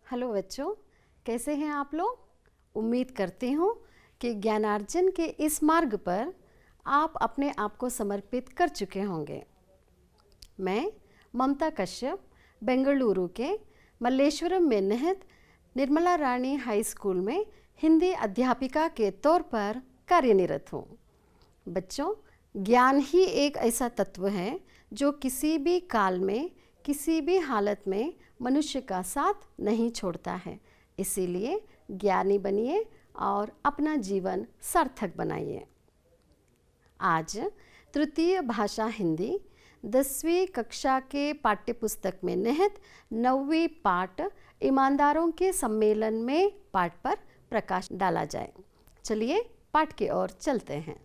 Hello बच्चों, कैसे हैं आप लोग। उम्मीद करती हूँ कि ज्ञानार्जन के इस मार्ग पर आप अपने आप को समर्पित कर चुके होंगे। मैं ममता कश्यप बेंगलुरु के मल्लेश्वरम में निहित निर्मला रानी हाई स्कूल में हिंदी अध्यापिका के तौर पर कार्यनिरत हूँ। बच्चों, ज्ञान ही एक ऐसा तत्व है जो किसी भी काल में किसी भी हालत में मनुष्य का साथ नहीं छोड़ता है। इसीलिए ज्ञानी बनिए और अपना जीवन सार्थक बनाइए। आज तृतीय भाषा हिंदी 10वीं कक्षा के पाठ्यपुस्तक में निहित 9वीं पाठ ईमानदारों के सम्मेलन में पाठ पर प्रकाश डाला जाए। चलिए पाठ की ओर चलते हैं।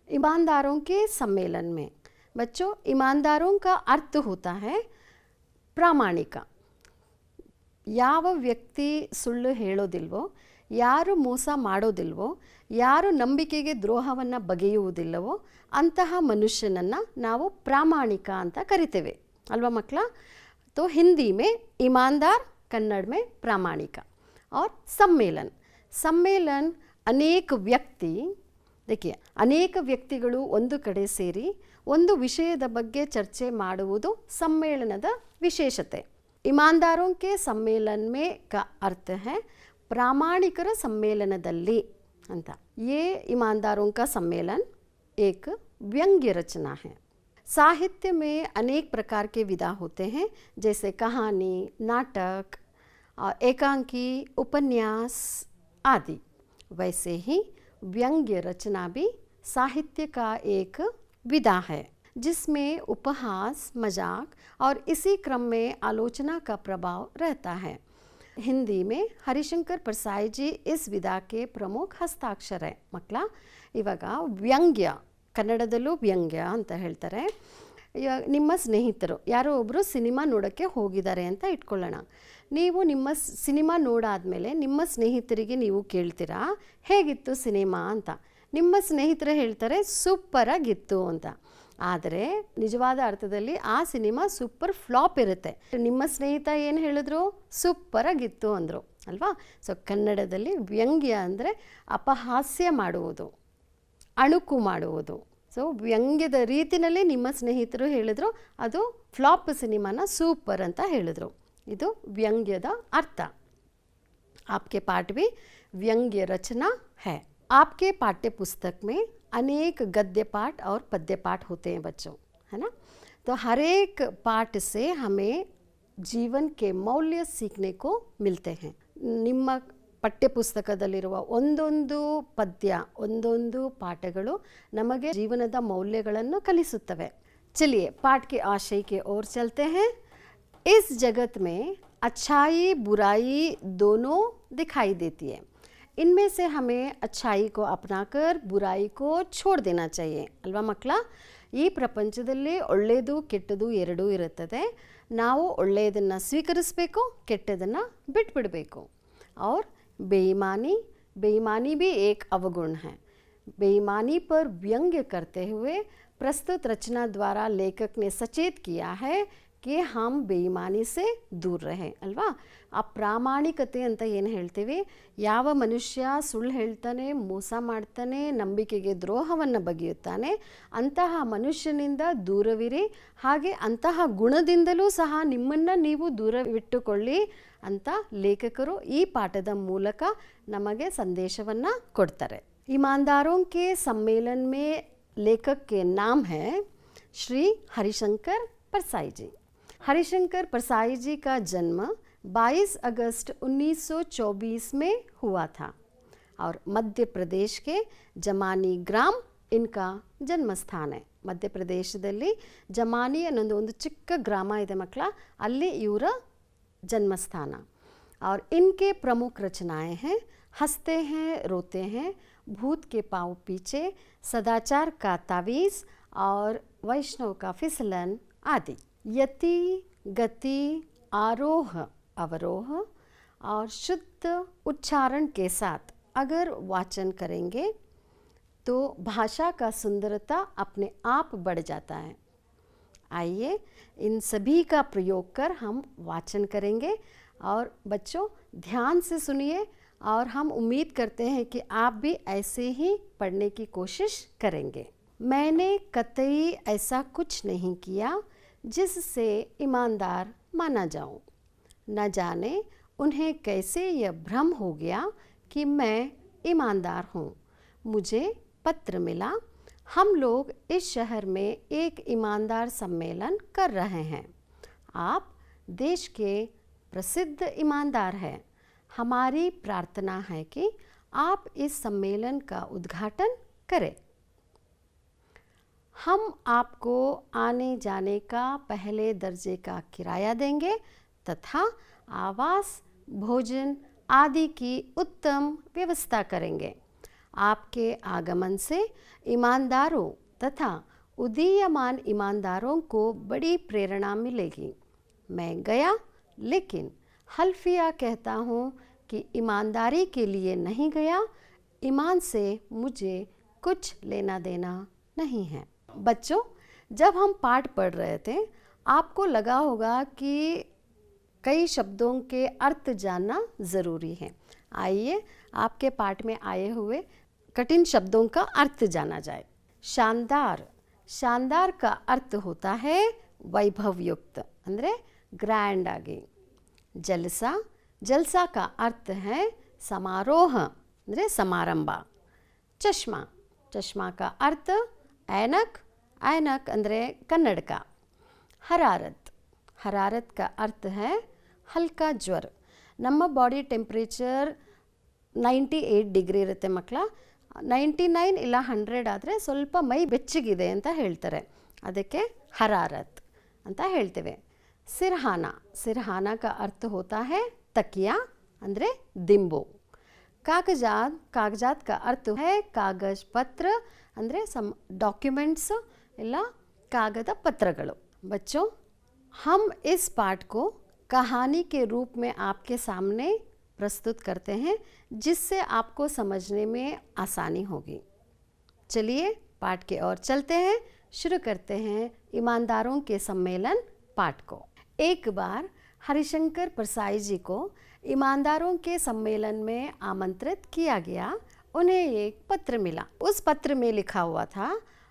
ईमानदारों के सम्मेलन में बच्चों, ईमानदारों का अर्थ होता है ಪ್ರಾಮಾಣಿಕ। ಯಾವ ವ್ಯಕ್ತಿ ಸುಳ್ಳು ಹೇಳೋದಿಲ್ವೋ, ಯಾರು ಮೋಸ ಮಾಡೋದಿಲ್ವೋ, ಯಾರು ನಂಬಿಕೆಗೆ ದ್ರೋಹವನ್ನು ಬಗೆಯುವುದಿಲ್ಲವೋ ಅಂತಹ ಮನುಷ್ಯನನ್ನು ನಾವು ಪ್ರಾಮಾಣಿಕ ಅಂತ ಕರಿತೇವೆ ಅಲ್ವಾ ಮಕ್ಕಳ। तो हिंदी में ईमानदार, कन्नड़ में प्रामाणिक। और सम्मेलन, सम्मेलन अनेक व्यक्ति, देखिए अनेक ವ್ಯಕ್ತಿಗಳು ಒಂದು ಕಡೆ ಸೇರಿ ಒಂದು ವಿಷಯದ ಬಗ್ಗೆ ಚರ್ಚೆ ಮಾಡುವುದು ಸಮ್ಮೇಳನದ ವಿಶೇಷತೆ। ईमानदारों के सम्मेलन में का अर्थ है प्रामाणिकर सम्मेलनदल्ली ಅಂತ। ये ईमानदारों का सम्मेलन एक व्यंग्य रचना है। साहित्य में अनेक प्रकार के विधा होते हैं, जैसे कहानी, नाटक, एकांकी, उपन्यास आदि। वैसे ही व्यंग्य रचना भी साहित्य का एक विधा है, जिसमें उपहास, मजाक और इसी क्रम में आलोचना का प्रभाव रहता है। हिंदी में हरिशंकर परसाई जी इस विधा के प्रमुख हस्ताक्षर है मಕ್ಕಳ। ಇವಾಗ ವ್ಯಂಗ್ಯ, ಕನ್ನಡದಲ್ಲೂ ವ್ಯಂಗ್ಯ ಅಂತ ಹೇಳ್ತಾರೆ। ನಿಮ್ಮ ಸ್ನೇಹಿತರು ಯಾರೋ ಒಬ್ಬರು ಸಿನಿಮಾ ನೋಡೋಕ್ಕೆ ಹೋಗಿದ್ದಾರೆ ಅಂತ ಇಟ್ಕೊಳ್ಳೋಣ। ನೀವು ನಿಮ್ಮ ಸಿನಿಮಾ ನೋಡಾದಮೇಲೆ ನಿಮ್ಮ ಸ್ನೇಹಿತರಿಗೆ ನೀವು ಕೇಳ್ತೀರಾ ಹೇಗಿತ್ತು ಸಿನಿಮಾ ಅಂತ। ನಿಮ್ಮ ಸ್ನೇಹಿತರು ಹೇಳ್ತಾರೆ ಸೂಪರಾಗಿತ್ತು ಅಂತ। ಆದರೆ ನಿಜವಾದ ಅರ್ಥದಲ್ಲಿ ಆ ಸಿನಿಮಾ ಸೂಪರ್ ಫ್ಲಾಪ್ ಇರುತ್ತೆ। ನಿಮ್ಮ ಸ್ನೇಹಿತ ಏನು ಹೇಳಿದ್ರು? ಸೂಪರಾಗಿತ್ತು ಅಂದರು ಅಲ್ವಾ। ಸೊ ಕನ್ನಡದಲ್ಲಿ ವ್ಯಂಗ್ಯ ಅಂದರೆ ಅಪಹಾಸ್ಯ ಮಾಡುವುದು, ಅಣುಕು ಮಾಡುವುದು। ಸೊ ವ್ಯಂಗ್ಯದ ರೀತಿಯಲ್ಲಿ ನಿಮ್ಮ ಸ್ನೇಹಿತರು ಹೇಳಿದ್ರು, ಅದು ಫ್ಲಾಪ್ ಸಿನಿಮಾನ ಸೂಪರ್ ಅಂತ ಹೇಳಿದ್ರು। ಇದು ವ್ಯಂಗ್ಯದ ಅರ್ಥ। आपके पाठ भी व्यंग्य रचना है। आपके पाठ्य पुस्तक में अनेक गद्य पाठ और पद्य पाठ होते हैं बच्चों, है ना। तो हर एक पाठ से हमें जीवन के मौल्य सीखने को मिलते हैं। ನಿಮ್ಮ ಪಠ್ಯಪುಸ್ತಕದಲ್ಲಿರುವ ಒಂದೊಂದು ಪದ್ಯ, ಒಂದೊಂದು ಪಾಠಗಳು ನಮಗೆ ಜೀವನದ ಮೌಲ್ಯಗಳನ್ನು ಕಲಿಸುತ್ತವೆ। चलिए पाठ के आशय की ओर चलते हैं। इस जगत में अच्छाई बुराई दोनों दिखाई देती है। इनमें से हमें अच्छाई को अपनाकर बुराई को छोड़ देना चाहिए ಅಲ್ವಾ ಮಕ್ಕಳ। ಈ ಪ್ರಪಂಚದಲ್ಲಿ ಒಳ್ಳೆಯದು ಕೆಟ್ಟದು ಎರಡೂ ಇರುತ್ತದೆ। ನಾವು ಒಳ್ಳೆಯದನ್ನು ಸ್ವೀಕರಿಸಬೇಕು, ಕೆಟ್ಟದನ್ನು ಬಿಟ್ಬಿಡಬೇಕು। और बेईमानी भी एक अवगुण है। बेईमानी पर व्यंग्य करते हुए प्रस्तुत रचना द्वारा लेखक ने सचेत किया है कि हम ಬೇಯಿಮಾನಿ से दूर रहे ಅಲ್ವಾ। ಆ ಪ್ರಾಮಾಣಿಕತೆ ಅಂತ ಏನು ಹೇಳ್ತೀವಿ, ಯಾವ ಮನುಷ್ಯ ಸುಳ್ಳು ಹೇಳ್ತಾನೆ, ಮೋಸ ಮಾಡ್ತಾನೆ, ನಂಬಿಕೆಗೆ ದ್ರೋಹವನ್ನು ಬಗೆಯುತ್ತಾನೆ, ಅಂತಹ ಮನುಷ್ಯನಿಂದ ದೂರವಿರಿ। ಹಾಗೆ ಅಂತಹ ಗುಣದಿಂದಲೂ ಸಹ ನಿಮ್ಮನ್ನು ನೀವು ದೂರವಿಟ್ಟುಕೊಳ್ಳಿ ಅಂತ ಲೇಖಕರು ಈ ಪಾಠದ ಮೂಲಕ ನಮಗೆ ಸಂದೇಶವನ್ನು ಕೊಡ್ತಾರೆ। ईमानदारों के सम्मेलन में लेखक के नाम है श्री हरिशंकर परसाई जी। हरिशंकर परसाई जी का जन्म 22 अगस्त 1924 में हुआ था और मध्य प्रदेश के जमानी ग्राम इनका जन्म स्थान है। मध्य ಪ್ರದೇಶದಲ್ಲಿ ಜಮಾನಿ ಅನ್ನೋದು ಒಂದು ಚಿಕ್ಕ ಗ್ರಾಮ ಇದೆ ಮಕ್ಕಳ, ಅಲ್ಲಿ ಇವರ जन्मस्थान। और इनके प्रमुख रचनाएं हैं हंसते हैं रोते हैं, भूत के पाँव पीछे, सदाचार का तावीज़ और वैष्णव का फिसलन आदि। यति गति आरोह अवरोह और शुद्ध उच्चारण के साथ अगर वाचन करेंगे तो भाषा का सुंदरता अपने आप बढ़ जाता है। आइए इन सभी का प्रयोग कर हम वाचन करेंगे। और बच्चों ध्यान से सुनिए और हम उम्मीद करते हैं कि आप भी ऐसे ही पढ़ने की कोशिश करेंगे। मैंने कतई ऐसा कुछ नहीं किया जिससे ईमानदार माना जाऊं। न जाने उन्हें कैसे यह भ्रम हो गया कि मैं ईमानदार हूँ। मुझे पत्र मिला, हम लोग इस शहर में एक ईमानदार सम्मेलन कर रहे हैं। आप देश के प्रसिद्ध ईमानदार हैं। हमारी प्रार्थना है कि आप इस सम्मेलन का उद्घाटन करें। हम आपको आने जाने का पहले दर्जे का किराया देंगे तथा आवास, भोजन आदि की उत्तम व्यवस्था करेंगे। आपके आगमन से ईमानदारों तथा उदीयमान ईमानदारों को बड़ी प्रेरणा मिलेगी। मैं गया, लेकिन हल्फिया कहता हूँ कि ईमानदारी के लिए नहीं गया। ईमान से मुझे कुछ लेना देना नहीं है। बच्चों, जब हम पाठ पढ़ रहे थे आपको लगा होगा कि कई शब्दों के अर्थ जानना ज़रूरी है। आइए आपके पाठ में आए हुए कठिन शब्दों का अर्थ जाना जाए। शानदार, शानदार का अर्थ होता है वैभवयुक्त, ಅಂದರೆ ग्रैंड आगे। जलसा, जलसा का अर्थ है समारोह, ಅಂದರೆ समारंभ। चश्मा, चश्मा का अर्थ ऐनक, ऐनक ಅಂದರೆ ಕನ್ನಡಕ। हरारत, हरारत का अर्थ है हल्का ज्वर। ನಮ್ಮ ಬಾಡಿ ಟೆಂಪ್ರೇಚರ್ 98 ಡಿಗ್ರಿ ಇರುತ್ತೆ ಮಕ್ಕಳ। 99 ಇಲ್ಲ 100 ಆದರೆ ಸ್ವಲ್ಪ ಮೈ ಬೆಚ್ಚಗಿದೆ ಅಂತ ಹೇಳ್ತಾರೆ, ಅದಕ್ಕೆ ಹರಾರತ್ ಅಂತ ಹೇಳ್ತೇವೆ। ಸಿರ್ಹಾನ, ಸಿರ್ಹಾನ का अर्थ होता है तकिया, ಅಂದರೆ ದಿಂಬು। कागजात, कागजात का अर्थ है कागज पत्र, ಅಂದರೆ सम डॉक्यूमेंट्स ಇಲ್ಲ कागद पत्रಗಳು। बच्चों, हम इस पाठ को कहानी के रूप में आपके सामने प्रस्तुत करते हैं जिससे आपको समझने में आसानी होगी। चलिए पाठ के ओर चलते हैं, शुरू करते हैं ईमानदारों के सम्मेलन पाठ को। एक बार हरिशंकर परसाई जी को ईमानदारों के सम्मेलन में आमंत्रित किया गया। उन्हें एक पत्र मिला। उस पत्र में लिखा हुआ था,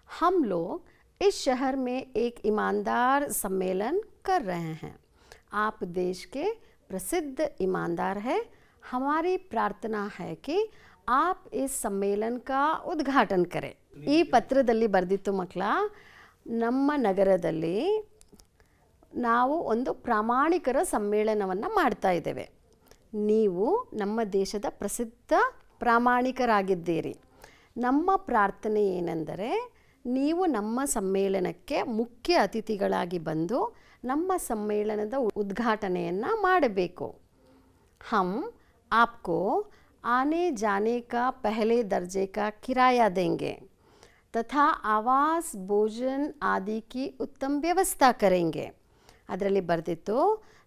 हम लोग इस शहर में एक ईमानदार सम्मेलन कर रहे हैं। आप देश के प्रसिद्ध ईमानदार हैं। हमारी प्रार्थना है कि आप इस सम्मेलन का उद्घाटन करें। ಈ ಪತ್ರದಲ್ಲಿ ಬರೆದಿತ್ತು ಮಕ್ಕಳ, ನಮ್ಮ ನಗರದಲ್ಲಿ ನಾವು ಒಂದು ಪ್ರಾಮಾಣಿಕರ ಸಮ್ಮೇಳನವನ್ನು ಮಾಡ್ತಾ ಇದ್ದೇವೆ। ನೀವು ನಮ್ಮ ದೇಶದ ಪ್ರಸಿದ್ಧ ಪ್ರಾಮಾಣಿಕರಾಗಿದ್ದೀರಿ। ನಮ್ಮ ಪ್ರಾರ್ಥನೆ ಏನೆಂದರೆ ನೀವು ನಮ್ಮ ಸಮ್ಮೇಳನಕ್ಕೆ ಮುಖ್ಯ ಅತಿಥಿಗಳಾಗಿ ಬಂದು ನಮ್ಮ ಸಮ್ಮೇಳನದ ಉದ್ಘಾಟನೆಯನ್ನು ಮಾಡಬೇಕು। हम आपको आने जाने का पहले दर्जे का किराया देंगे तथा आवास, भोजन आदि की उत्तम व्यवस्था करेंगे। ಅದರಲ್ಲಿ ಬರೆದಿತ್ತು,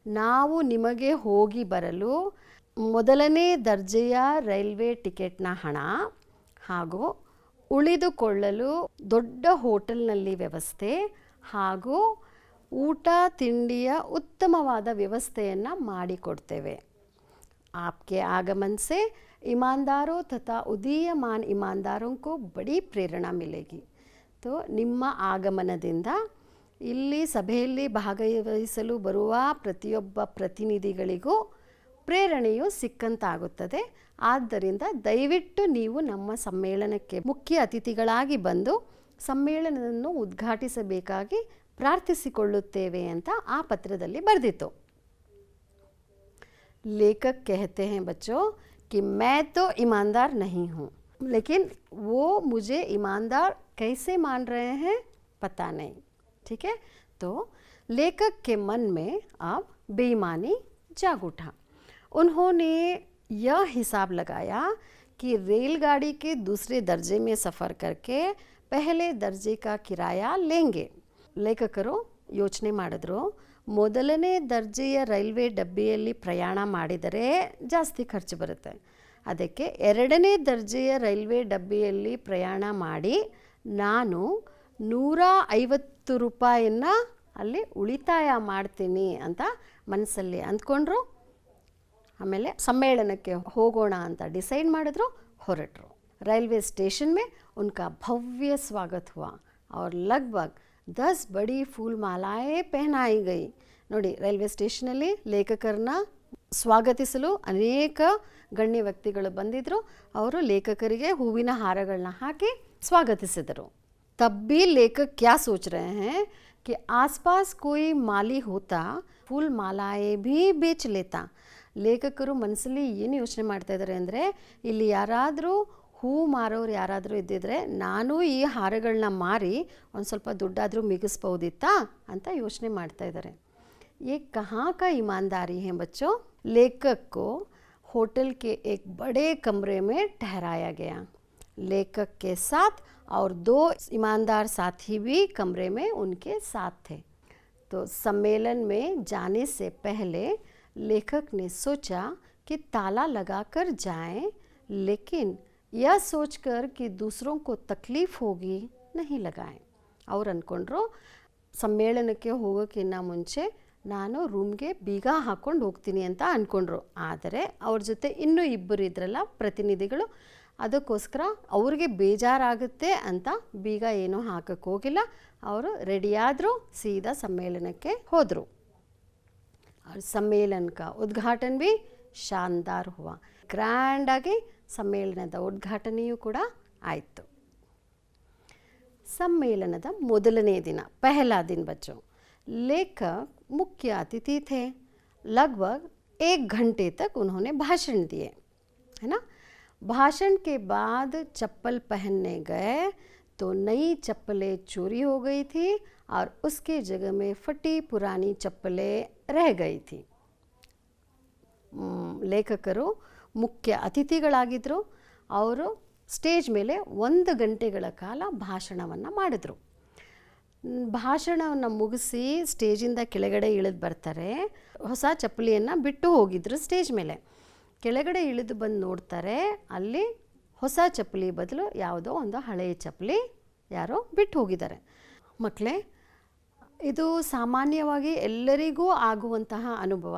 ನಾವು ನಿಮಗೆ ಹೋಗಿ ಬರಲು ಮೊದಲನೇ ದರ್ಜೆಯ ರೈಲ್ವೆ ಟಿಕೆಟ್ನ ಹಣ ಹಾಗೂ ಉಳಿದುಕೊಳ್ಳಲು ದೊಡ್ಡ ಹೋಟೆಲ್ನಲ್ಲಿ ವ್ಯವಸ್ಥೆ ಹಾಗೂ ಊಟ ತಿಂಡಿಯ ಉತ್ತಮವಾದ ವ್ಯವಸ್ಥೆಯನ್ನು ಮಾಡಿಕೊಡ್ತೇವೆ। आपके आगमन से ईमानदारों तथा उदीयमान ईमानदारों को बड़ी प्रेरणा मिलेगी। तो ನಿಮ್ಮ ಆಗಮನದಿಂದ ಇಲ್ಲಿ ಸಭೆಯಲ್ಲಿ ಭಾಗವಹಿಸಲು ಬರುವ ಪ್ರತಿಯೊಬ್ಬ ಪ್ರತಿನಿಧಿಗಳಿಗೂ ಪ್ರೇರಣೆಯು ಸಿಕ್ಕಂತಾಗುತ್ತದೆ। ಆದ್ದರಿಂದ ದಯವಿಟ್ಟು ನೀವು ನಮ್ಮ ಸಮ್ಮೇಳನಕ್ಕೆ ಮುಖ್ಯ ಅತಿಥಿಗಳಾಗಿ ಬಂದು ಸಮ್ಮೇಳನವನ್ನು ಉದ್ಘಾಟಿಸಬೇಕಾಗಿ ಪ್ರಾರ್ಥಿಸಿಕೊಳ್ಳುತ್ತೇವೆ ಅಂತ ಆ ಪತ್ರದಲ್ಲಿ ಬರೆದಿತ್ತು। लेखक कहते हैं बच्चों कि मैं तो ईमानदार नहीं हूँ, लेकिन वो मुझे ईमानदार कैसे मान रहे हैं पता नहीं। ठीक है, तो लेखक के मन में अब बेईमानी जाग उठा। उन्होंने यह हिसाब लगाया कि रेलगाड़ी के दूसरे दर्जे में सफ़र करके पहले दर्जे का किराया लेंगे। लेखकರು ಯೋಚನೆ ಮಾಡಿದ್ರು, ಮೊದಲನೇ ದರ್ಜೆಯ ರೈಲ್ವೆ ಡಬ್ಬಿಯಲ್ಲಿ ಪ್ರಯಾಣ ಮಾಡಿದರೆ ಜಾಸ್ತಿ ಖರ್ಚು ಬರುತ್ತೆ, ಅದಕ್ಕೆ ಎರಡನೇ ದರ್ಜೆಯ ರೈಲ್ವೆ ಡಬ್ಬಿಯಲ್ಲಿ ಪ್ರಯಾಣ ಮಾಡಿ ನಾನು 150 ರೂಪಾಯಿನ ಅಲ್ಲಿ ಉಳಿತಾಯ ಮಾಡ್ತೀನಿ ಅಂತ ಮನಸ್ಸಲ್ಲಿ ಅಂದ್ಕೊಂಡ್ರು. ಆಮೇಲೆ ಸಮ್ಮೇಳನಕ್ಕೆ ಹೋಗೋಣ ಅಂತ ಡಿಸೈಡ್ ಮಾಡಿದ್ರು, ಹೊರಟರು. रैलवे स्टेशन में उनका भव्य स्वागत हुआ और लगभग 10 बड़ी फूल मालाएं पहनाई गई. ನೋಡಿ, ರೈಲ್ವೆ ಸ್ಟೇಷನಲ್ಲಿ ಲೇಖಕರನ್ನ ಸ್ವಾಗತಿಸಲು ಅನೇಕ ಗಣ್ಯ ವ್ಯಕ್ತಿಗಳು ಬಂದಿದ್ದರು. ಅವರು ಲೇಖಕರಿಗೆ ಹೂವಿನ ಹಾರಗಳನ್ನ ಹಾಕಿ ಸ್ವಾಗತಿಸಿದರು. तब भी लेखक क्या सोच रहे हैं कि आसपास कोई माली होता फूल मालाएं भी बेच लेता. ಲೇಖಕರು ಮನಸ್ಸಲ್ಲಿ ಏನು ಯೋಚನೆ ಮಾಡ್ತಾ ಇದ್ದಾರೆ ಅಂದರೆ, ಇಲ್ಲಿ ಯಾರಾದರೂ ಹೂ ಮಾರೋರು ಯಾರಾದರೂ ಇದ್ದಿದ್ರೆ ನಾನು ಈ ಹಾರಗಳನ್ನ ಮಾರಿ ಒಂದು ಸ್ವಲ್ಪ ದುಡ್ಡಾದರೂ ಮಿಗಿಸ್ಬೋದಿತ್ತಾ ಅಂತ ಯೋಚನೆ ಮಾಡ್ತಾ ಇದ್ದಾರೆ. ये कहाँ का ईमानदारी है बच्चों? लेखक को होटल के एक बड़े कमरे में ठहराया गया. लेखक के साथ और 2 ईमानदार साथी भी कमरे में उनके साथ थे. तो सम्मेलन में जाने से पहले लेखक ने सोचा कि ताला लगाकर जाएं, लेकिन यह सोचकर कि दूसरों को तकलीफ होगी नहीं लगाएं. ಅವ್ರು ಅಂದ್ಕೊಂಡ್ರು, ಸಮ್ಮೇಳನಕ್ಕೆ ಹೋಗೋಕ್ಕಿಂತ ಮುಂಚೆ ನಾನು ರೂಮ್ಗೆ ಬೀಗ ಹಾಕ್ಕೊಂಡು ಹೋಗ್ತೀನಿ ಅಂತ ಅಂದ್ಕೊಂಡ್ರು. ಆದರೆ ಅವ್ರ ಜೊತೆ ಇನ್ನೂ ಇಬ್ಬರು ಇದ್ರಲ್ಲ ಪ್ರತಿನಿಧಿಗಳು, ಅದಕ್ಕೋಸ್ಕರ ಅವ್ರಿಗೆ ಬೇಜಾರಾಗುತ್ತೆ ಅಂತ ಬೀಗ ಏನೂ ಹಾಕಕ್ಕೆ ಹೋಗಿಲ್ಲ. ಅವರು ರೆಡಿಯಾದರು, ಸೀದಾ ಸಮ್ಮೇಳನಕ್ಕೆ ಹೋದರು. और सम्मेलन का उद्घाटन भी शानदार हुआ. ग्रैंड आಗಿ ಸಮ್ಮೇಳನದ ಉದ್ಘಾಟನೆಯೂ ಕೂಡ ಆಯಿತು. सम्मेलनದ ಮೊದಲನೇ ದಿನ, पहला दिन बच्चों, लेखक मुख्य अतिथि थे. लगभग 1 घंटे तक उन्होंने भाषण दिए, है ना. भाषण के बाद चप्पल पहनने गए तो नई चप्पलें चोरी हो गई थी और उसके जगह में फटी पुरानी चप्पलें रह गई थी. ಲೇಖಕರು ಮುಖ್ಯ ಅತಿಥಿಗಳಾಗಿದ್ದರು. ಅವರು ಸ್ಟೇಜ್ ಮೇಲೆ 1 ಗಂಟೆಗಳ ಕಾಲ ಭಾಷಣವನ್ನು ಮಾಡಿದ್ರು. ಭಾಷಣವನ್ನು ಮುಗಿಸಿ ಸ್ಟೇಜಿಂದ ಕೆಳಗಡೆ ಇಳಿದು ಬರ್ತಾರೆ. ಹೊಸ ಚಪ್ಪಲಿಯನ್ನು ಬಿಟ್ಟು ಹೋಗಿದ್ರು ಸ್ಟೇಜ್ ಮೇಲೆ. ಕೆಳಗಡೆ ಇಳಿದು ಬಂದು ನೋಡ್ತಾರೆ, ಅಲ್ಲಿ ಹೊಸ ಚಪ್ಪಲಿ ಬದಲು ಯಾವುದೋ ಒಂದು ಹಳೆಯ ಚಪ್ಪಲಿ ಯಾರೋ ಬಿಟ್ಟು ಹೋಗಿದ್ದಾರೆ. ಮಕ್ಕಳೇ, ಇದು ಸಾಮಾನ್ಯವಾಗಿ ಎಲ್ಲರಿಗೂ ಆಗುವಂತಹ ಅನುಭವ.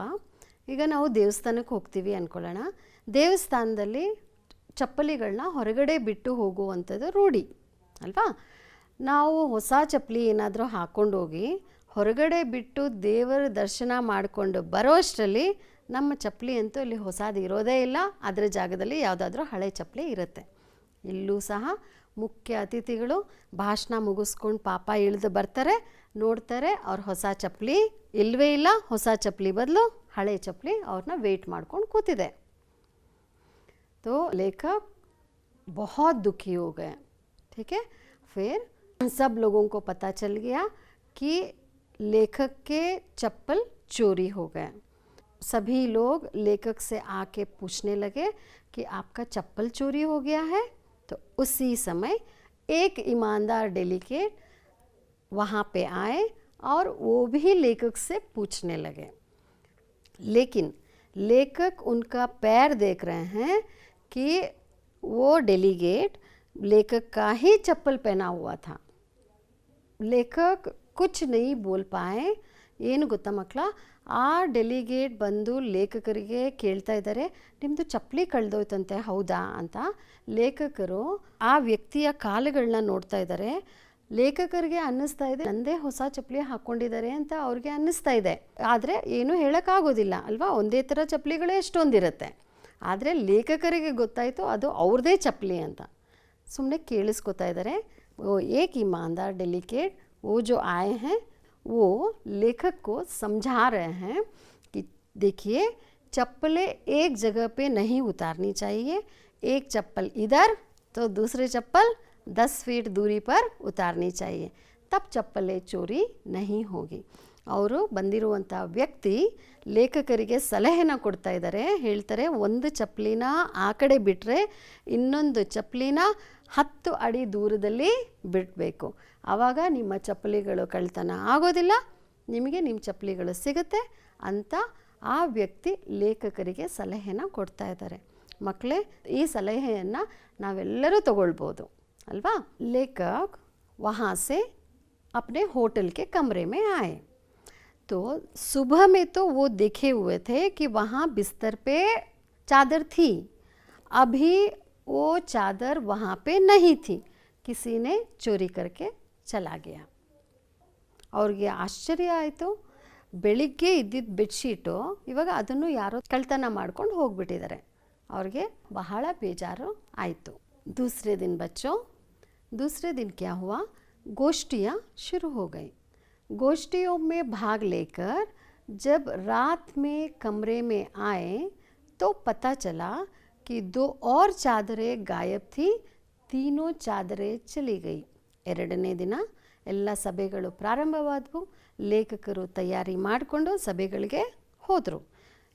ಈಗ ನಾವು ದೇವಸ್ಥಾನಕ್ಕೆ ಹೋಗ್ತೀವಿ ಅಂದ್ಕೊಳ್ಳೋಣ. ದೇವಸ್ಥಾನದಲ್ಲಿ ಚಪ್ಪಲಿಗಳನ್ನ ಹೊರಗಡೆ ಬಿಟ್ಟು ಹೋಗುವಂಥದ್ದು ರೂಢಿ ಅಲ್ವಾ. ನಾವು ಹೊಸ ಚಪ್ಪಲಿ ಏನಾದರೂ ಹಾಕ್ಕೊಂಡೋಗಿ ಹೊರಗಡೆ ಬಿಟ್ಟು ದೇವರ ದರ್ಶನ ಮಾಡಿಕೊಂಡು ಬರೋ ಅಷ್ಟರಲ್ಲಿ ನಮ್ಮ ಚಪ್ಪಲಿ ಅಂತೂ ಇಲ್ಲಿ ಹೊಸದು ಇರೋದೇ ಇಲ್ಲ, ಅದರ ಜಾಗದಲ್ಲಿ ಯಾವುದಾದ್ರೂ ಹಳೆ ಚಪ್ಪಲಿ ಇರುತ್ತೆ. ಇಲ್ಲೂ ಸಹ ಮುಖ್ಯ ಅತಿಥಿಗಳು ಭಾಷಣ ಮುಗಿಸ್ಕೊಂಡು ಪಾಪ ಇಳಿದು ಬರ್ತಾರೆ, ನೋಡ್ತಾರೆ ಅವ್ರ ಹೊಸ ಚಪ್ಪಲಿ ಇಲ್ಲವೇ ಇಲ್ಲ, ಹೊಸ ಚಪ್ಪಲಿ ಬದಲು ಹಳೆ ಚಪ್ಪಲಿ ಅವ್ರನ್ನ ವೇಟ್ ಮಾಡ್ಕೊಂಡು ಕೂತಿದೆ. तो लेखक बहुत दुखी हो गए. ठीक है, फिर सब लोगों को पता चल गया कि लेखक के चप्पल चोरी हो गए. सभी लोग लेखक से आके पूछने लगे कि आपका चप्पल चोरी हो गया है. तो उसी समय एक ईमानदार डेलीगेट वहाँ पे आए और वो भी लेखक से पूछने लगे. लेकिन लेखक उनका पैर देख रहे हैं कि वो डेलीगेट लेखक का ही चप्पल पहना हुआ था. लेखक कुछ नहीं बोल पाए. ಏನು ಗೊತ್ತಾ ಮಕ್ಕಳ, ಆ ಡೆಲಿಗೇಟ್ ಬಂದು ಲೇಖಕರಿಗೆ ಕೇಳ್ತಾ ಇದ್ದಾರೆ, ನಿಮ್ಮದು ಚಪ್ಪಲಿ ಕಳೆದೋಯ್ತಂತೆ ಹೌದಾ ಅಂತ. ಲೇಖಕರು ಆ ವ್ಯಕ್ತಿಯ ಕಾಲುಗಳನ್ನ ನೋಡ್ತಾ ಇದ್ದಾರೆ. ಲೇಖಕರಿಗೆ ಅನ್ನಿಸ್ತಾ ಇದೆ ನಂದೇ ಹೊಸ ಚಪ್ಪಲಿ ಹಾಕ್ಕೊಂಡಿದ್ದಾರೆ ಅಂತ ಅವ್ರಿಗೆ ಅನ್ನಿಸ್ತಾ ಇದೆ. ಆದರೆ ಏನೂ ಹೇಳೋಕ್ಕಾಗೋದಿಲ್ಲ ಅಲ್ವಾ, ಒಂದೇ ಥರ ಚಪ್ಪಲಿಗಳೇ ಎಷ್ಟೊಂದಿರುತ್ತೆ. ಆದರೆ ಲೇಖಕರಿಗೆ ಗೊತ್ತಾಯಿತು ಅದು ಅವ್ರದ್ದೇ ಚಪ್ಪಲಿ ಅಂತ. ಸುಮ್ಮನೆ ಕೇಳಿಸ್ಕೊತಾ ಇದ್ದಾರೆ. वो एक ईमानदार डेलीगेट वो जो आए हैं वो लेखक को समझा रहे हैं कि देखिए चप्पलें एक जगह पे नहीं उतारनी चाहिए. एक चप्पल इधर तो दूसरे चप्पल 10 फीट दूरी पर उतारनी चाहिए, तब चप्पलें चोरी नहीं होगी. ಅವರು ಬಂದಿರುವಂಥ ವ್ಯಕ್ತಿ ಲೇಖಕರಿಗೆ ಸಲಹೆನ ಕೊಡ್ತಾ ಇದ್ದಾರೆ. ಹೇಳ್ತಾರೆ, ಒಂದು ಚಪ್ಪಲಿನ ಆ ಕಡೆ ಬಿಟ್ಟರೆ ಇನ್ನೊಂದು ಚಪ್ಪಲಿನ 10 ಅಡಿ ದೂರದಲ್ಲಿ ಬಿಡಬೇಕು. ಆವಾಗ ನಿಮ್ಮ ಚಪ್ಪಲಿಗಳು ಕಳ್ತನ ಆಗೋದಿಲ್ಲ, ನಿಮಗೆ ನಿಮ್ಮ ಚಪ್ಪಲಿಗಳು ಸಿಗುತ್ತೆ ಅಂತ ಆ ವ್ಯಕ್ತಿ ಲೇಖಕರಿಗೆ ಸಲಹೆನ ಕೊಡ್ತಾ ಇದ್ದಾರೆ. ಮಕ್ಕಳೇ, ಈ ಸಲಹೆಯನ್ನು ನಾವೆಲ್ಲರೂ ತಗೊಳ್ಬೋದು ಅಲ್ವಾ. ಲೇಖಕ್ ವಹಾಸೆ अपने होटल के कमरे में आए। तो सुबह में तो वो देखे हुए थे कि वहाँ बिस्तर पे चादर थी, अभी वो चादर वहाँ पे नहीं थी, किसी ने चोरी करके चला गया। ಅವ್ರಿಗೆ ಆಶ್ಚರ್ಯ ಆಯಿತು. ಬೆಳಿಗ್ಗೆ ಇದ್ದಿದ್ದ ಬೆಡ್ಶೀಟು ಇವಾಗ ಅದನ್ನು ಯಾರೋ ಕಳ್ತನ ಮಾಡ್ಕೊಂಡು ಹೋಗ್ಬಿಟ್ಟಿದ್ದಾರೆ. ಅವ್ರಿಗೆ ಬಹಳ ಬೇಜಾರು ಆಯಿತು. दूसरे दिन बच्चों, दूसरे दिन क्या हुआ, गोष्ठियाँ शुरू हो गई. गोष्ठियों में भाग लेकर जब रात में कमरे में आए तो पता चला कि 2 और चादरें गायब थी, तीनों चादरें चली गई. ಎರಡನೇ ದಿನ ಎಲ್ಲ ಸಭೆಗಳು ಪ್ರಾರಂಭವಾದವು. ಲೇಖಕರು ತಯಾರಿ ಮಾಡಿಕೊಂಡು ಸಭೆಗಳಿಗೆ ಹೋದರು.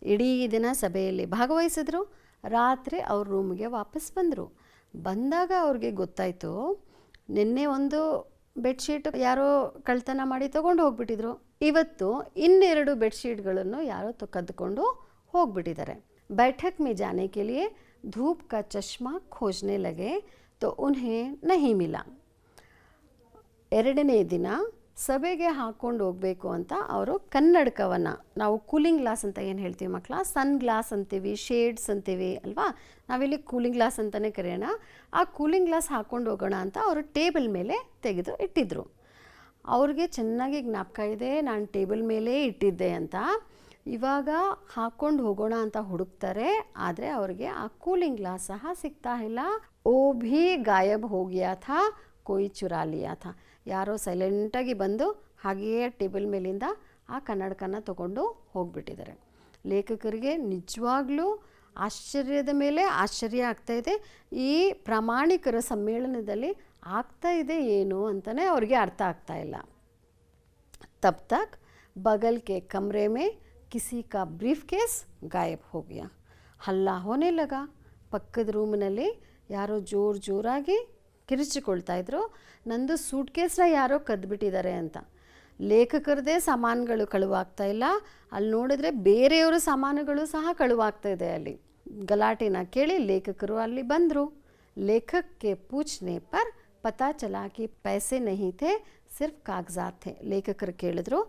ಇಡೀ ದಿನ ಸಭೆಯಲ್ಲಿ ಭಾಗವಹಿಸಿದ್ರು. ರಾತ್ರಿ ಅವ್ರ ರೂಮ್ಗೆ ವಾಪಸ್ ಬಂದರು. ಬಂದಾಗ ಅವ್ರಿಗೆ ಗೊತ್ತಾಯಿತು, ನಿನ್ನೆ ಒಂದು ಬೆಡ್ಶೀಟ್ ಯಾರೋ ಕಳ್ತನ ಮಾಡಿ ತೊಗೊಂಡು ಹೋಗ್ಬಿಟ್ಟಿದ್ರು, ಇವತ್ತು ಇನ್ನೆರಡು ಬೆಡ್ಶೀಟ್ಗಳನ್ನು ಯಾರೋ ಕದ್ದುಕೊಂಡು ಹೋಗ್ಬಿಟ್ಟಿದ್ದಾರೆ. बैठक में जाने के लिए धूप का चश्मा खोजने लगे तो उन्हें नहीं मिला. ಎರಡನೇ ದಿನ ಸಭೆಗೆ ಹಾಕ್ಕೊಂಡು ಹೋಗಬೇಕು ಅಂತ ಅವರು ಕನ್ನಡಕವನ್ನು, ನಾವು ಕೂಲಿಂಗ್ ಗ್ಲಾಸ್ ಅಂತ ಏನು ಹೇಳ್ತೀವಿ ಮಕ್ಕಳ, ಸನ್ ಗ್ಲಾಸ್ ಅಂತೀವಿ, ಶೇಡ್ಸ್ ಅಂತೀವಿ ಅಲ್ವಾ, ನಾವಿಲ್ಲಿ ಕೂಲಿಂಗ್ ಗ್ಲಾಸ್ ಅಂತಲೇ ಕರೆಯೋಣ. ಆ ಕೂಲಿಂಗ್ ಗ್ಲಾಸ್ ಹಾಕ್ಕೊಂಡು ಹೋಗೋಣ ಅಂತ ಅವರು ಟೇಬಲ್ ಮೇಲೆ ತೆಗೆದು ಇಟ್ಟಿದ್ರು. ಅವ್ರಿಗೆ ಚೆನ್ನಾಗಿ ಜ್ಞಾಪಕ ಇದೆ, ನಾನು ಟೇಬಲ್ ಮೇಲೆ ಇಟ್ಟಿದ್ದೆ ಅಂತ. ಇವಾಗ ಹಾಕ್ಕೊಂಡು ಹೋಗೋಣ ಅಂತ ಹುಡುಕ್ತಾರೆ, ಆದರೆ ಅವ್ರಿಗೆ ಆ ಕೂಲಿಂಗ್ ಗ್ಲಾಸ್ ಸಹ ಸಿಗ್ತಾ ಇಲ್ಲ. ಓ ಭೀ ಗಾಯಬ್ ಹೋಗ್ಯಾ ಥಾ, ಕೋಯಿ ಚುರಾ ಲಿಯಾ ಥಾ. ಯಾರೋ ಸೈಲೆಂಟಾಗಿ ಬಂದು ಹಾಗೆಯೇ ಟೇಬಲ್ ಮೇಲಿಂದ ಆ ಕನ್ನಡಕನ ತಗೊಂಡು ಹೋಗ್ಬಿಟ್ಟಿದ್ದಾರೆ. ಲೇಖಕರಿಗೆ ನಿಜವಾಗ್ಲೂ ಆಶ್ಚರ್ಯದ ಮೇಲೆ ಆಶ್ಚರ್ಯ ಆಗ್ತಾಯಿದೆ. ಈ ಪ್ರಾಮಾಣಿಕರ ಸಮ್ಮೇಳನದಲ್ಲಿ ಆಗ್ತಾ ಇದೆ ಏನು ಅಂತಲೇ ಅವ್ರಿಗೆ ಅರ್ಥ ಆಗ್ತಾ ಇಲ್ಲ. तब तक बगल के कमरे में किसी का ब्रीफकेस गायब हो गया. हल्ला होने लगा. ಪಕ್ಕದ ರೂಮ್ನಲ್ಲಿ ಯಾರೋ ಜೋರಾಗಿ ಕಿರಿಚಿಕೊಳ್ತಾ ಇದ್ರು, ನಂದು ಸೂಟ್ ಕೇಸ್ನ ಯಾರೋ ಕದ್ದುಬಿಟ್ಟಿದ್ದಾರೆ ಅಂತ. ಲೇಖಕರದೇ ಸಾಮಾನುಗಳು ಕಳುವಾಗ್ತಾ ಇಲ್ಲ, ಅಲ್ಲಿ ನೋಡಿದ್ರೆ ಬೇರೆಯವರ ಸಾಮಾನುಗಳು ಸಹ ಕಳುವಾಗ್ತಾ ಇದೆ. ಅಲ್ಲಿ ಗಲಾಟೆನ ಕೇಳಿ ಲೇಖಕರು ಅಲ್ಲಿ ಬಂದರು. ಲೇಖಕಕ್ಕೆ ಪೂಛ್ನೆ ಪರ್ ಪತಾ ಚಲಾ ಕಿ ಪೈಸೆ ನಹೀ ಥೇ, ಸಿರ್ಫ್ ಕಾಗಜಾತ್ ಥೇ. ಲೇಖಕರು ಕೇಳಿದ್ರು,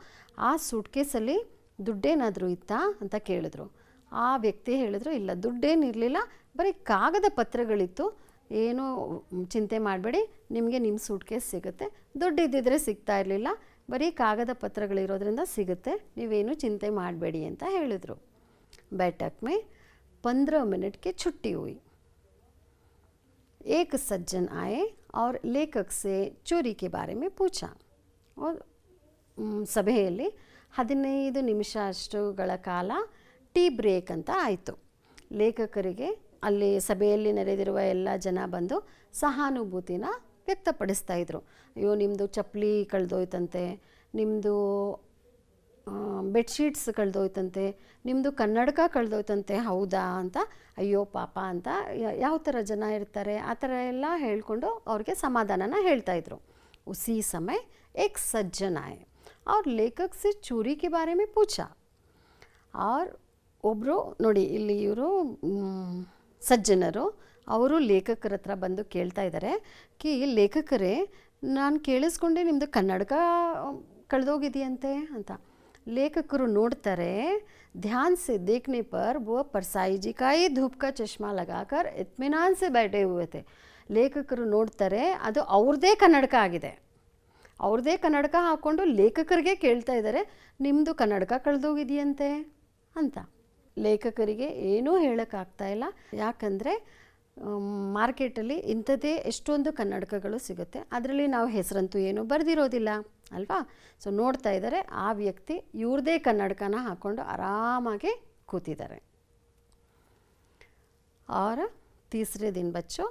ಆ ಸೂಟ್ ಕೇಸಲ್ಲಿ ದುಡ್ಡೇನಾದರೂ ಇತ್ತಾ ಅಂತ ಕೇಳಿದ್ರು. ಆ ವ್ಯಕ್ತಿ ಹೇಳಿದ್ರು, ಇಲ್ಲ ದುಡ್ಡೇನಿರಲಿಲ್ಲ, ಬರೀ ಕಾಗದ ಪತ್ರಗಳಿತ್ತು, ಏನೂ ಚಿಂತೆ ಮಾಡಬೇಡಿ, ನಿಮಗೆ ನಿಮ್ಮ ಸೂಟ್ ಕೇಸ್ ಸಿಗುತ್ತೆ. ದುಡ್ಡು ಇದ್ದಿದ್ರೆ ಸಿಗ್ತಾ ಇರಲಿಲ್ಲ, ಬರೀ ಕಾಗದ ಪತ್ರಗಳಿರೋದ್ರಿಂದ ಸಿಗುತ್ತೆ, ನೀವೇನು ಚಿಂತೆ ಮಾಡಬೇಡಿ ಅಂತ ಹೇಳಿದರು. बैठक में 15 मिनट की छुट्टी हुई. एक सज्जन आए और लेखक से चोरी के बारे में पूछा. और ಸಭೆಯಲ್ಲಿ 15 ನಿಮಿಷ ಅಷ್ಟುಗಳ ಕಾಲ ಟೀ ಬ್ರೇಕ್ ಅಂತ ಆಯಿತು. ಲೇಖಕರಿಗೆ ಅಲ್ಲಿ ಸಭೆಯಲ್ಲಿ ನೆರೆದಿರುವ ಎಲ್ಲ ಜನ ಬಂದು ಸಹಾನುಭೂತಿನ ವ್ಯಕ್ತಪಡಿಸ್ತಾ ಇದ್ರು. ಅಯ್ಯೋ ನಿಮ್ಮದು ಚಪ್ಪಲಿ ಕಳೆದೋಯ್ತಂತೆ, ನಿಮ್ಮದು ಬೆಡ್ಶೀಟ್ಸ್ ಕಳೆದೋಯ್ತಂತೆ, ನಿಮ್ಮದು ಕನ್ನಡಕ ಕಳೆದೋಯ್ತಂತೆ, ಹೌದಾ ಅಂತ, ಅಯ್ಯೋ ಪಾಪ ಅಂತ ಯಾವ ಥರ ಜನ ಇರ್ತಾರೆ ಆ ಥರ ಎಲ್ಲ ಹೇಳ್ಕೊಂಡು ಅವ್ರಿಗೆ ಸಮಾಧಾನನ ಹೇಳ್ತಾಯಿದ್ರು. उसी समय एक सज्जन आए और लेखक से चोरी के बारे में पूछा. और ಒಬ್ಬರು ನೋಡಿ ಇಲ್ಲಿ ಇವರು ಸಜ್ಜನರು, ಅವರು ಲೇಖಕರ ಹತ್ರ ಬಂದು ಕೇಳ್ತಾ ಇದ್ದಾರೆ ಕಿ ಲೇಖಕರೇ, ನಾನು ಕೇಳಿಸ್ಕೊಂಡೆ ನಿಮ್ಮದು ಕನ್ನಡಕ ಕಳೆದೋಗಿದೆಯಂತೆ ಅಂತ. ಲೇಖಕರು ನೋಡ್ತಾರೆ, ध्यान से देखने पर वो परसाई जी का ही धूप का चश्मा लगाकर इत्मीनान से बैठे हुए थे. ಲೇಖಕರು ನೋಡ್ತಾರೆ, ಅದು ಅವ್ರದ್ದೇ ಕನ್ನಡಕ ಆಗಿದೆ. ಅವ್ರದ್ದೇ ಕನ್ನಡಕ ಹಾಕ್ಕೊಂಡು ಲೇಖಕರಿಗೆ ಕೇಳ್ತಾ ಇದ್ದಾರೆ, ನಿಮ್ಮದು ಕನ್ನಡಕ ಕಳೆದೋಗಿದೆಯಂತೆ ಅಂತ. ಲೇಖಕರಿಗೆ ಏನೂ ಹೇಳೋಕ್ಕಾಗ್ತಾ ಇಲ್ಲ, ಯಾಕಂದರೆ ಮಾರ್ಕೆಟಲ್ಲಿ ಇಂಥದ್ದೇ ಎಷ್ಟೊಂದು ಕನ್ನಡಕಗಳು ಸಿಗುತ್ತೆ, ಅದರಲ್ಲಿ ನಾವು ಹೆಸರಂತೂ ಏನೂ ಬರೆದಿರೋದಿಲ್ಲ ಅಲ್ವಾ. ಸೊ ನೋಡ್ತಾ ಇದ್ದಾರೆ, ಆ ವ್ಯಕ್ತಿ ಇವ್ರದ್ದೇ ಕನ್ನಡಕನ ಹಾಕ್ಕೊಂಡು ಆರಾಮಾಗಿ ಕೂತಿದ್ದಾರೆ. और तीसरे दिन बच्चों,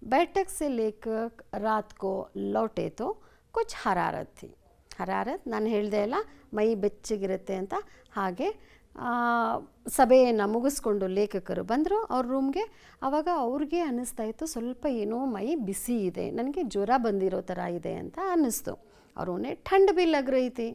बैठक से लेकर रात को लौटे तो कुछ हरारत थी. ಹರಾರತ್ ನಾನು ಹೇಳಿದೆ ಅಲ್ಲ, ಮೈ ಬೆಚ್ಚಗಿರುತ್ತೆ ಅಂತ. ಹಾಗೆ ಸಭೆಯನ್ನು ಮುಗಿಸ್ಕೊಂಡು ಲೇಖಕರು ಬಂದರು ಅವ್ರ ರೂಮ್ಗೆ. ಆವಾಗ ಅವ್ರಿಗೆ ಅನ್ನಿಸ್ತಾ ಇತ್ತು, ಸ್ವಲ್ಪ ಏನೋ ಮೈ ಬಿಸಿ ಇದೆ, ನನಗೆ ಜ್ವರ ಬಂದಿರೋ ಥರ ಇದೆ ಅಂತ ಅನ್ನಿಸ್ತು. और उन्हें ठंड भी लग रही थी.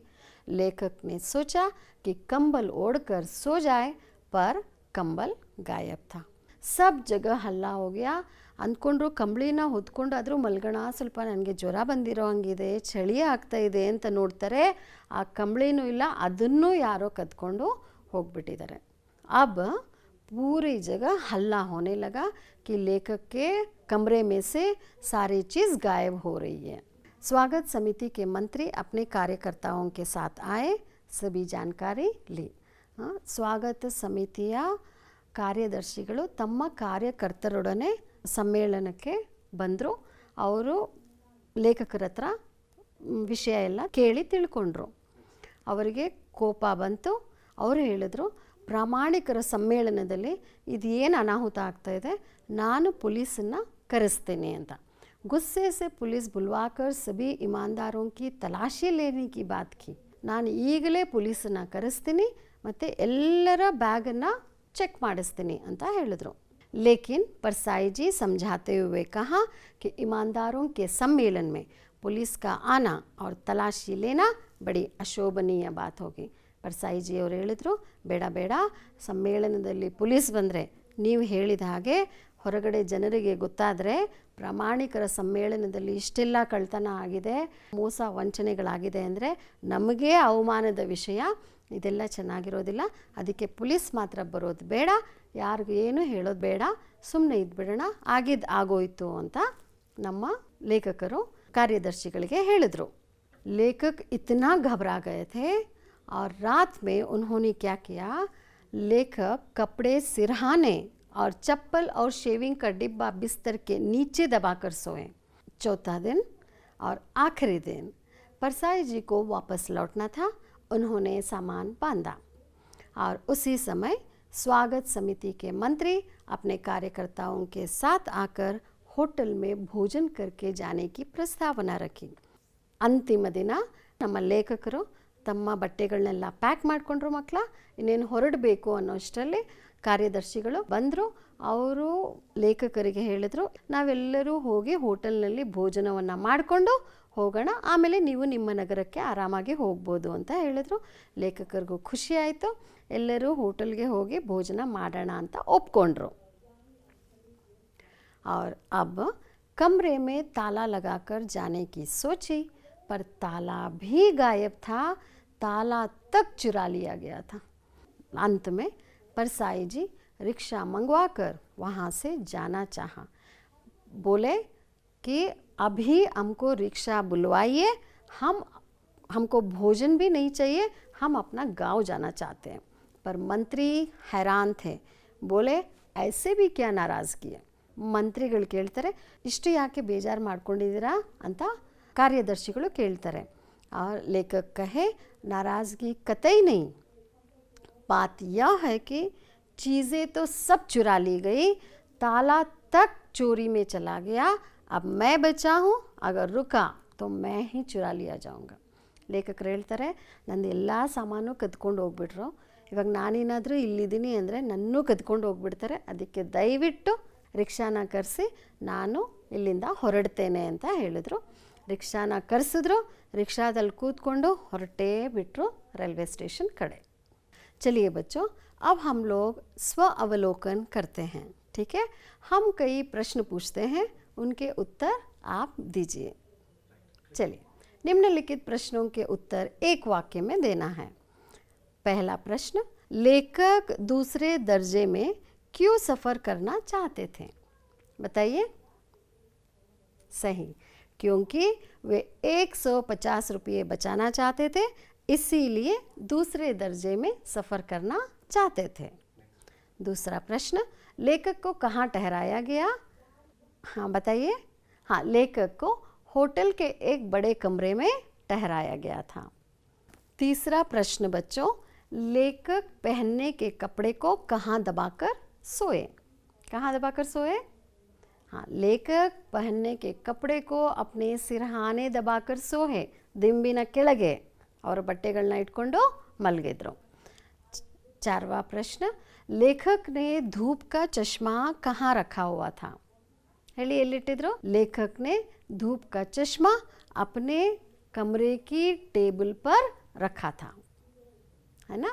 लेखक ने सोचा कि कंबल ओढ़कर सो जाए, पर कंबल गायब था. सब जगह ಹಲ್ಲ हो गया. ಅಂದ್ಕೊಂಡ್ರು ಕಂಬಳಿನ ಹೊದ್ಕೊಂಡಾದರೂ ಮಲ್ಗೋಣ, ಸ್ವಲ್ಪ ನನಗೆ ಜ್ವರ ಬಂದಿರೋ ಹಂಗಿದೆ, ಚಳಿ ಆಗ್ತಾ ಇದೆ ಅಂತ ನೋಡ್ತಾರೆ. ಆ ಕಂಬಳಿನೂ ಇಲ್ಲ, ಅದನ್ನು ಯಾರೋ ಕದ್ಕೊಂಡು ಹೋಗ್ಬಿಟ್ಟಿದ್ದಾರೆ. अब पूरी जगह हल्ला होने लगा कि लेखक के कमरे में से सारी चीज़ गायब हो रही है. स्वागत समिति के मंत्री अपने कार्यकर्ताओं के साथ आए, सभी जानकारी ली. ಸ್ವಾಗತ ಸಮಿತಿಯ ಕಾರ್ಯದರ್ಶಿಗಳು ತಮ್ಮ ಕಾರ್ಯಕರ್ತರೊಡನೆ ಸಮ್ಮೇಳನಕ್ಕೆ ಬಂದರು. ಅವರು ಲೇಖಕರ ಹತ್ರ ವಿಷಯ ಎಲ್ಲ ಕೇಳಿ ತಿಳ್ಕೊಂಡ್ರು. ಅವರಿಗೆ ಕೋಪ ಬಂತು. ಅವರು ಹೇಳಿದ್ರು, ಪ್ರಾಮಾಣಿಕರ ಸಮ್ಮೇಳನದಲ್ಲಿ ಇದೇನು ಅನಾಹುತ ಆಗ್ತಾಯಿದೆ, ನಾನು ಪೊಲೀಸನ್ನು ಕರೆಸ್ತೇನೆ ಅಂತ. गुस्से से पुलिस बुलवाकर सभी ईमानदारों की तलाशी लेने की बात की. ನಾನು ಈಗಲೇ ಪೊಲೀಸನ್ನು ಕರೆಸ್ತೀನಿ ಮತ್ತು ಎಲ್ಲರ ಬ್ಯಾಗನ್ನು ಚೆಕ್ ಮಾಡಿಸ್ತೀನಿ ಅಂತ ಹೇಳಿದ್ರು. लेकिन परसाई जी समझाते हुए कहा कि ईमानदारों के सम्मेलन में पुलिस का आना और तलाशी लेना बड़ी अशोभनीय बात होगी. परसाई जी ಅವರು ಹೇಳಿದ್ರು, ಬೇಡ ಬೇಡ, ಸಮ್ಮೇಳನದಲ್ಲಿ ಪೊಲೀಸ್ ಬಂದರೆ ನೀವು ಹೇಳಿದ ಹಾಗೆ ಹೊರಗಡೆ ಜನರಿಗೆ ಗೊತ್ತಾದರೆ ಪ್ರಾಮಾಣಿಕರ ಸಮ್ಮೇಳನದಲ್ಲಿ ಇಷ್ಟೆಲ್ಲ ಕಳ್ತನ ಆಗಿದೆ, ಮೋಸ ವಂಚನೆಗಳಾಗಿದೆ ಅಂದರೆ ನಮಗೇ ಅವಮಾನದ ವಿಷಯ, ಇದೆಲ್ಲ ಚೆನ್ನಾಗಿರೋದಿಲ್ಲ. ಅದಕ್ಕೆ ಪೊಲೀಸ್ ಮಾತ್ರ ಬರೋದು ಬೇಡ, ಯಾರಿಗೂ ಏನು ಹೇಳೋದು ಬೇಡ, ಸುಮ್ಮನೆ ಇದ್ಬಿಡೋಣ, ಆಗಿದ್ದು ಆಗೋಯ್ತು ಅಂತ ನಮ್ಮ ಲೇಖಕರು ಕಾರ್ಯದರ್ಶಿಗಳಿಗೆ ಹೇಳಿದರು. ಲೇಖಕ್ इतना घबरा गए थे और रात में उन्होंने क्या किया, लेखक कपड़े सिरहाने और चप्पल और शेविंग का डिब्बा बिस्तर के नीचे दबाकर सोए. चौथा दिन और आखिरी दिन परसाई जी को वापस लौटना था. उन्होंने सामान बांधा और उसी समय स्वागत समिति के मंत्री अपने कार्यकर्ताओं के साथ आकर होटल में भोजन करके जाने की प्रस्तावना रखी. ಅಂತಿಮ ದಿನ ನಮ್ಮ ಲೇಖಕರು ತಮ್ಮ ಬಟ್ಟೆಗಳನ್ನೆಲ್ಲ ಪ್ಯಾಕ್ ಮಾಡಿಕೊಂಡ್ರು. ಮಕ್ಕಳ ಇನ್ನೇನು ಹೊರಡಬೇಕು ಅನ್ನೋಷ್ಟರಲ್ಲಿ ಕಾರ್ಯದರ್ಶಿಗಳು ಬಂದರು. ಅವರು ಲೇಖಕರಿಗೆ ಹೇಳಿದ್ರು, ನಾವೆಲ್ಲರೂ ಹೋಗಿ ಹೋಟೆಲ್ನಲ್ಲಿ ಭೋಜನವನ್ನು ಮಾಡಿಕೊಂಡು ಹೋಗೋಣ, ಆಮೇಲೆ ನೀವು ನಿಮ್ಮ ನಗರಕ್ಕೆ ಆರಾಮಾಗಿ ಹೋಗ್ಬೋದು ಅಂತ ಹೇಳಿದ್ರು. ಲೇಖಕರಿಗೂ ಖುಷಿ ಆಯಿತು. ಎಲ್ಲರೂ ಹೋಟೆಲ್ಗೆ ಹೋಗಿ ಭೋಜನ ಮಾಡೋಣ ಅಂತ ಒಪ್ಕೊಂಡ್ರು. और अब कमरे में ताला लगाकर जाने की सोची, पर ताला भी गायब था, ताला तक चुरा लिया गया था. अंत में परसाई जी रिक्शा मंगवाकर वहाँ से जाना चाहा. बोले कि अभी हमको रिक्शा बुलवाइए, हमको भोजन भी नहीं चाहिए, हम अपना गांव जाना चाहते हैं. पर मंत्री हैरान थे. बोले ऐसे भी क्या नाराज़गी है. ಮಂತ್ರಿಗಳು ಕೇಳ್ತಾರೆ, ಇಷ್ಟು ಯಾಕೆ ಬೇಜಾರು ಮಾಡ್ಕೊಂಡಿದ್ದೀರಾ ಅಂತ ಕಾರ್ಯದರ್ಶಿಗಳು ಕೇಳ್ತಾರೆ. ಆ ಲೇಖಕ ಕಹೆ, नाराज़गी कतई नहीं, बात यह है कि चीज़ें तो सब चुरा ली गई, ताला तक चोरी में चला गया, अब मैं बचा हूँ, अगर रुका तो मैं ही चुरा लिया जाऊँगा. ಲೇಖಕರು ಹೇಳ್ತಾರೆ, ನಂದು ಎಲ್ಲ ಸಾಮಾನು ಕದ್ಕೊಂಡು ಹೋಗ್ಬಿಟ್ರು, ಇವಾಗ ನಾನೇನಾದರೂ ಇಲ್ಲಿದ್ದೀನಿ ಅಂದರೆ ನನ್ನೂ ಕದ್ಕೊಂಡು ಹೋಗ್ಬಿಡ್ತಾರೆ, ಅದಕ್ಕೆ ದಯವಿಟ್ಟು ರಿಕ್ಷಾನ ಕರೆಸಿ ನಾನು ಇಲ್ಲಿಂದ ಹೊರಡ್ತೇನೆ ಅಂತ ಹೇಳಿದರು. ರಿಕ್ಷಾನ ಕರೆಸಿದ್ರು. ರಿಕ್ಷಾದಲ್ಲಿ ಕೂತ್ಕೊಂಡು ಹೊರಟೇ ಬಿಟ್ಟರು ರೈಲ್ವೆ ಸ್ಟೇಷನ್ ಕಡೆ. चलिए बच्चों, अब हम लोग स्व अवलोकन करते हैं. ठीक है, हम कई प्रश्न पूछते हैं, उनके उत्तर आप दीजिए. चलिए, निम्नलिखित प्रश्नों के उत्तर एक वाक्य में देना है. पहला प्रश्न, लेखक दूसरे दर्जे में क्यों सफ़र करना चाहते थे. बताइए. सही, क्योंकि वे 150 रुपये बचाना चाहते थे, इसीलिए दूसरे दर्जे में सफ़र करना चाहते थे. दूसरा प्रश्न, लेखक को कहाँ ठहराया गया. हाँ बताइए. हाँ, लेखक को होटल के एक बड़े कमरे में ठहराया गया था. तीसरा प्रश्न बच्चों, लेखक पहनने के कपड़े को कहाँ दबाकर सोए. कहाँ दबाकर सोए. हाँ, लेखक पहनने के कपड़े को अपने सिरहाने दबाकर सोए, ದಿಂಬಿನ ಕೆಳಗೆ ಅವರ ಬಟ್ಟೆಗಳನ್ನ ಇಟ್ಕೊಂಡು ಮಲಗಿದ್ರು. चारवा प्रश्न, लेखक ने धूप का चश्मा कहाँ रखा हुआ था. ಹೇಳಿ, ಎಲ್ಲಿಟ್ಟಿದ್ರು. लेखक ने धूप का चश्मा अपने कमरे की टेबल पर रखा था. है ना.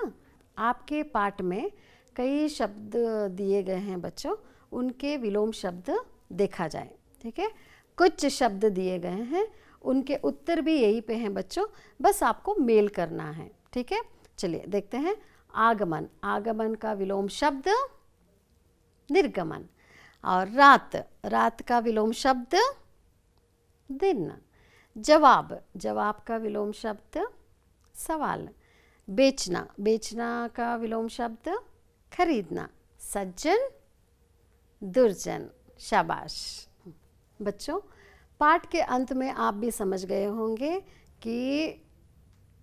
आपके पाठ में कई शब्द दिए गए हैं बच्चों, उनके विलोम शब्द देखा जाए। ठीक है, कुछ शब्द दिए गए हैं, उनके उत्तर भी यही पे हैं बच्चों, बस आपको मेल करना है। ठीक है, चलिए देखते हैं। आगमन, आगमन का विलोम शब्द निर्गमन। और रात, रात का विलोम शब्द दिन। जवाब, जवाब का विलोम शब्द सवाल। बेचना, बेचना का विलोम शब्द खरीदना। सज्जन, दुर्जन। शाबाश बच्चों, पाठ के अंत में आप भी समझ गए होंगे कि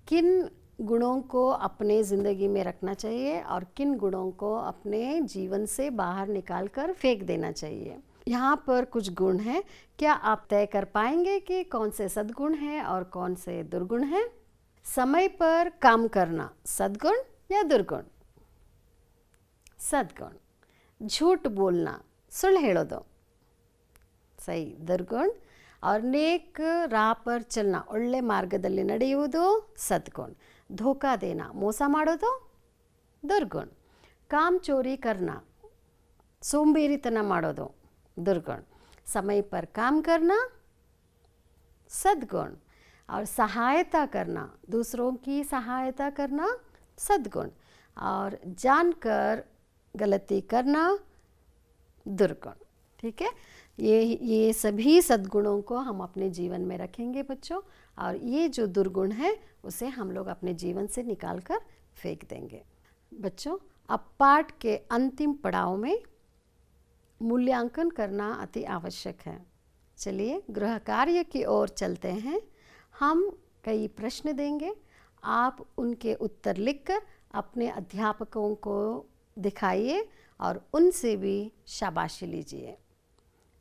किन गुणों को अपने ज़िंदगी में रखना चाहिए और किन गुणों को अपने जीवन से बाहर निकाल कर फेंक देना चाहिए। यहाँ पर कुछ गुण हैं, क्या आप तय कर पाएंगे कि कौन से सद्गुण हैं और कौन से दुर्गुण हैं? समय पर काम करना सद्गुण या दुर्गुण? सद्गुण। झूठ बोलना सुಳ್ಳು ಹೇಳೋದು ಸರಿ, ದುರ್ಗುಣ. और नेक राह पर चलना, ಒಳ್ಳೆ ಮಾರ್ಗದಲ್ಲಿ ನಡೆಯುವುದು ಸದ್ಗುಣ. धोखा देना, ಮೋಸ ಮಾಡೋದು ದುರ್ಗುಣ. काम चोरी करना, ಸೋಂಬೇರಿತನ ಮಾಡೋದು दुर्गुण. समय पर काम करना सद्गुण. और सहायता करना, दूसरों की सहायता करना सद्गुण. और जानकर गलती करना दुर्गुण. ठीक है, ये सभी सद्गुणों को हम अपने जीवन में रखेंगे बच्चों, और ये जो दुर्गुण है उसे हम लोग अपने जीवन से निकाल कर फेंक देंगे। बच्चों, अब पाठ के अंतिम पड़ाव में मूल्यांकन करना अति आवश्यक है। चलिए गृह कार्य की ओर चलते हैं। हम कई प्रश्न देंगे, आप उनके उत्तर लिखकर अपने अध्यापकों को दिखाइए और उनसे भी शाबाशी लीजिए।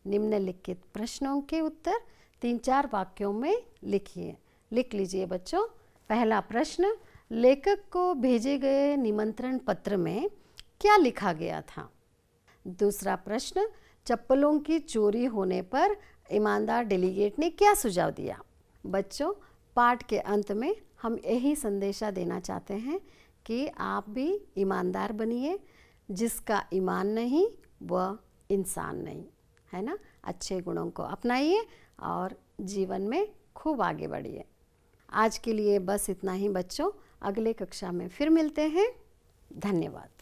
निम्नलिखित प्रश्नों के उत्तर 3-4 वाक्यों में लिख लीजिए बच्चों। पहला प्रश्न, लेखक को भेजे गए निमंत्रण पत्र में क्या लिखा गया था? दूसरा प्रश्न, चप्पलों की चोरी होने पर ईमानदार डेलीगेट ने क्या सुझाव दिया? बच्चों, पाठ के अंत में हम यही संदेशा देना चाहते हैं कि आप भी ईमानदार बनिए। जिसका ईमान नहीं वह इंसान नहीं, है ना। अच्छे गुणों को अपनाइए और जीवन में खूब आगे बढ़िए। आज के लिए बस इतना ही बच्चों, अगले कक्षा में फिर मिलते हैं। धन्यवाद।